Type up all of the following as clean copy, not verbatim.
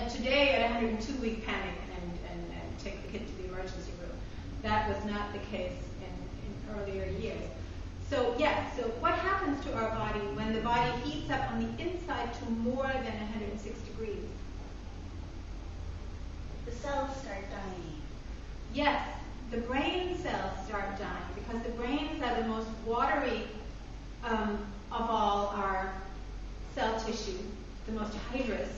Today at 102 week panic and take the kid to the emergency room. That was not the case in earlier years. So what happens to our body when the body heats up on the inside to more than 106 degrees? The cells start dying. Yes, the brain cells start dying because the brains are the most watery of all our cell tissue, the most hydrous.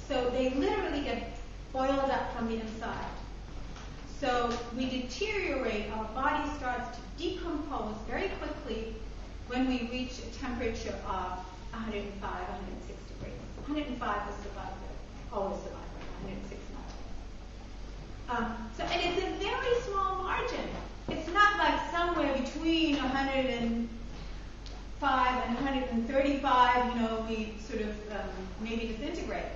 So they literally get boiled up from the inside. So we deteriorate, our body starts to decompose very quickly when we reach a temperature of 105, 106 degrees. 105 is survivor, always survivor, 106 not. And it's a very small margin. It's not like somewhere between 105 and 135, we sort of maybe disintegrate.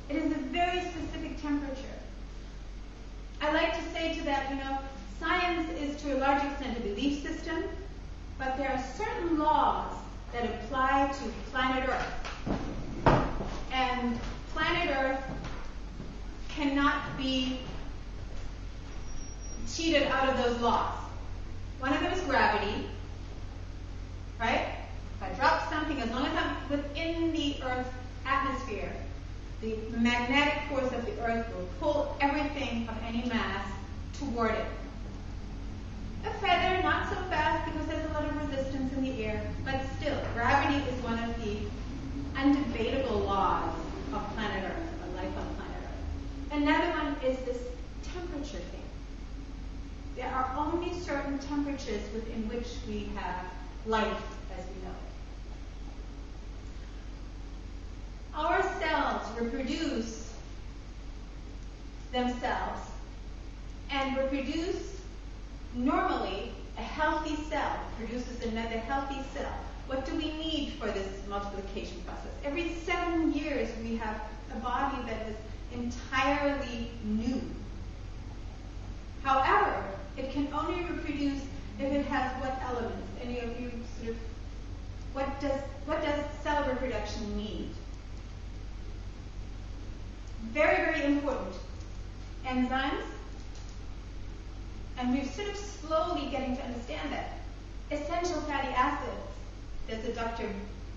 It is a very specific temperature. I like to say to that, science is to a large extent a belief system, but there are certain laws that apply to planet Earth. And planet Earth cannot be cheated out of those laws. One of them is gravity, right? If I drop something, as long as I'm within the Earth's atmosphere, the magnetic force of the Earth will pull everything of any mass toward it. A feather, not so fast because there's a lot of resistance in the air, but still, gravity is one of the undebatable laws of planet Earth, of life on planet Earth. Another one is this temperature thing. There are only certain temperatures within which we have life as we know it. Our cells reproduce themselves and reproduce normally. A healthy cell produces another healthy cell. What do we need for this multiplication process? Every 7 years we have a body that is entirely new. However, it can only reproduce if it has what elements? Any of you sort of, what does cell reproduction need? Very, very important. Enzymes. And we're sort of slowly getting to understand that. Essential fatty acids. There's a Dr.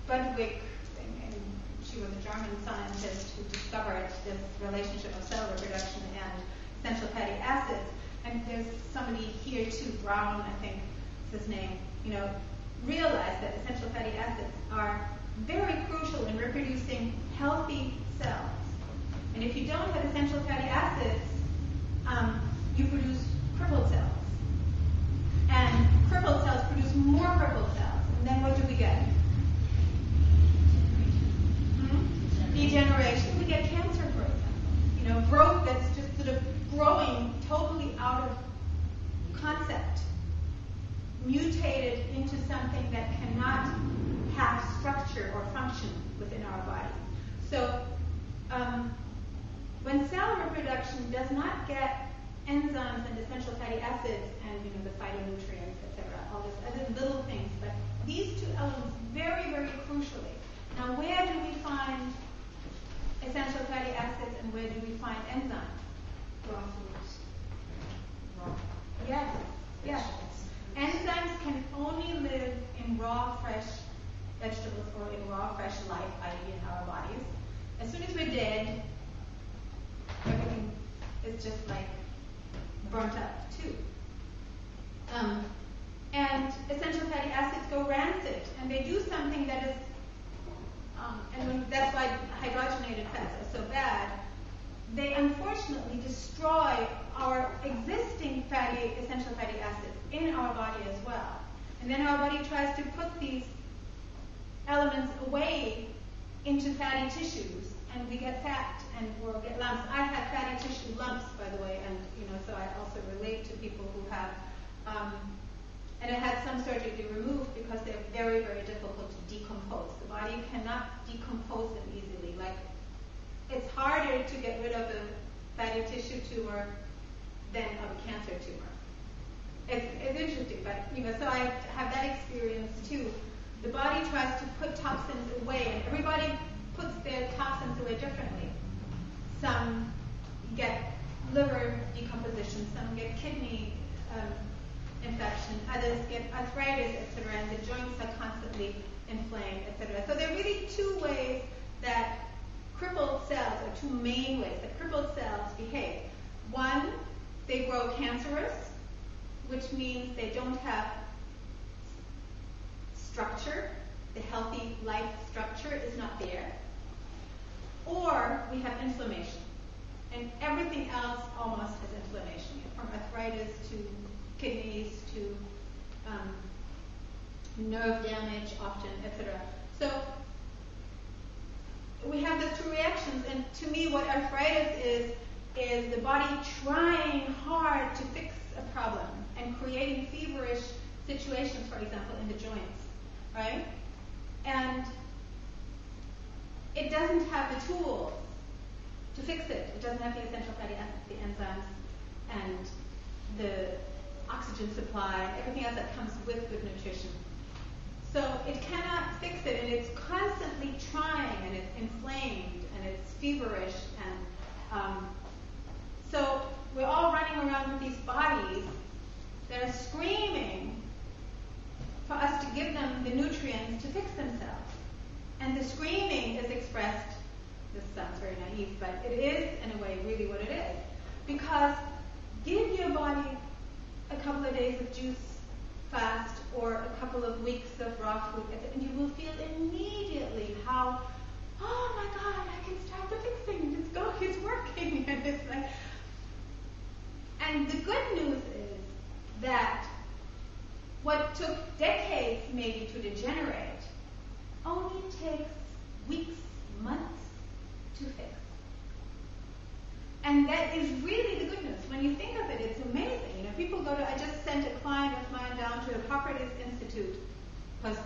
Budwig, and she was a German scientist who discovered this relationship of cell reproduction and essential fatty acids. And there's somebody here too, Brown, I think is his name, realized that essential fatty acids are very crucial in reproducing healthy cells. And if you don't have essential fatty acids, you produce crippled cells. And crippled cells produce more crippled cells. And then what do we get? Degeneration. We get cancer, for example. Growth that's just sort of growing totally out of concept, mutated into something that cannot have structure or function within our body. So when cell reproduction does not get enzymes and essential fatty acids and the phytonutrients, etc., all these other little things, but these two elements very, very crucially. Now, where do we find essential fatty acids and where do we find enzymes? Raw foods. Yes. Enzymes can only live in raw, fresh vegetables or in raw, fresh life, i.e. in our bodies. As soon as we're dead, everything is just like burnt up too. And essential fatty acids go rancid, and they do something that is, that's why hydrogenated fats are so bad. They unfortunately destroy our existing essential fatty acids in our body as well. And then our body tries to put these elements away into fatty tissues, and we get fat and we'll get lumps. I have fatty tissue lumps, by the way, and so I also relate to people who have, and I had some surgery removed because they're very, very difficult to decompose. The body cannot decompose them easily. Like, it's harder to get rid of a fatty tissue tumor than of a cancer tumor. It's interesting, but so I have that experience too. The body tries to put toxins away, and everybody puts their Some get kidney infection. Others get arthritis, etc. And the joints are constantly inflamed, etc. So there are really two ways that crippled cells, or two main ways that crippled cells behave. One, they grow cancerous, which means they don't have structure. The healthy life structure is not there. Or we have inflammation. And everything else almost has inflammation, from arthritis to kidneys to nerve damage often, etc. So we have the two reactions, and to me what arthritis is the body trying hard to fix a problem and creating feverish situations, for example, in the joints, right? And it doesn't have the tools to fix it. It doesn't have the essential fatty acids, the enzymes, and the oxygen supply, everything else that comes with good nutrition. So it cannot fix it, and it's constantly trying, and it's inflamed, and it's feverish, and so we're all running around with these bodies that are screaming for us to give them the nutrients to fix themselves. And the screaming is expressed, this sounds very naive, but it is, in a way, really what it is. Because give your body a couple of days of juice fast or a couple of weeks of raw food, and you will feel immediately how, oh my God, I can start the fixing. It's working. And it's like, and the good news is that what took decades maybe to degenerate only takes weeks, months to fix. And that is really the good news. When you think of it, it's amazing. You know, people go to, I just sent a client of mine down to Hippocrates Institute because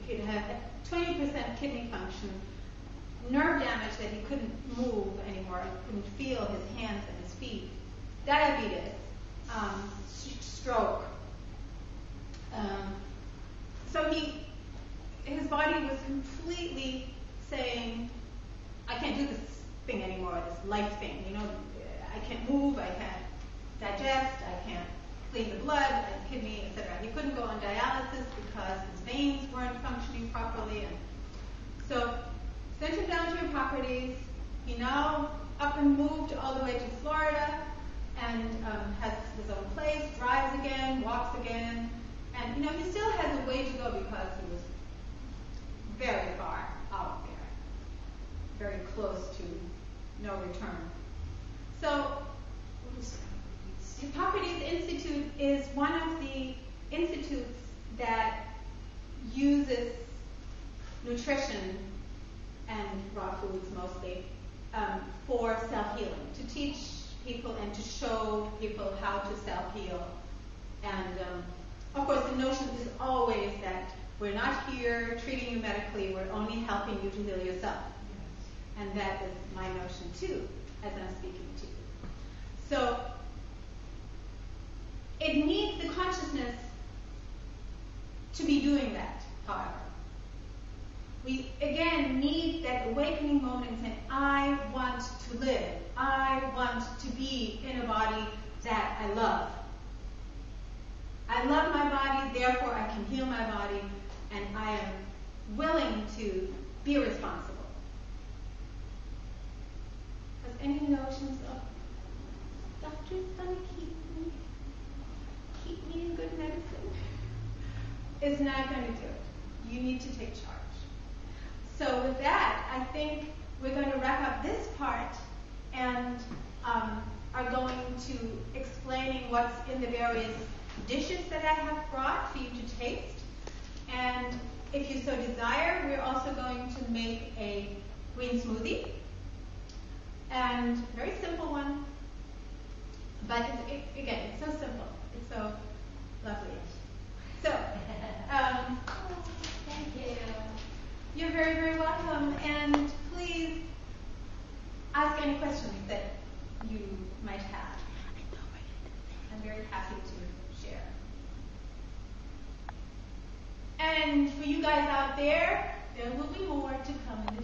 he'd had 20% kidney function, nerve damage that he couldn't move anymore, he couldn't feel his hands and his feet, diabetes, stroke. So his body was completely saying, I can't do this thing anymore, this life thing. You know, I can't move, I can't digest, I can't clean the blood, kidney, etc. He couldn't go on dialysis because his veins weren't functioning properly. And so sent him down to Hippocrates. He now up and moved all the way to Florida and has his own place, drives again, walks again. And, you know, he still has a way to go because he was very far out there, very close to no return. So, Hippocrates Institute is one of the institutes that uses nutrition and raw foods mostly for self-healing, to teach people and to show people how to self-heal. And of course, the notion is always that we're not here treating you medically, we're only helping you to heal yourself. And that is my notion too, as I'm speaking to you. So, it needs the consciousness to be doing that, however. We, again, need that awakening moment and saying, I want to live. I want to be in a body that I love. I love my body, therefore I can heal my body, and I am willing to be responsible. Has any notions of, doctor's going to keep me in good medicine? Is not going to do it. You need to take charge. So with that, I think we're going to wrap up this part and are going to explaining what's in the various dishes that I have brought for you to taste. And if you so desire, we're also going to make a green smoothie. And a very simple one. But again, it's so simple. It's so lovely. So, Thank you. You're very, very welcome. And please ask any questions that you might have. I'm very happy to share. And for you guys out there will be more to come in the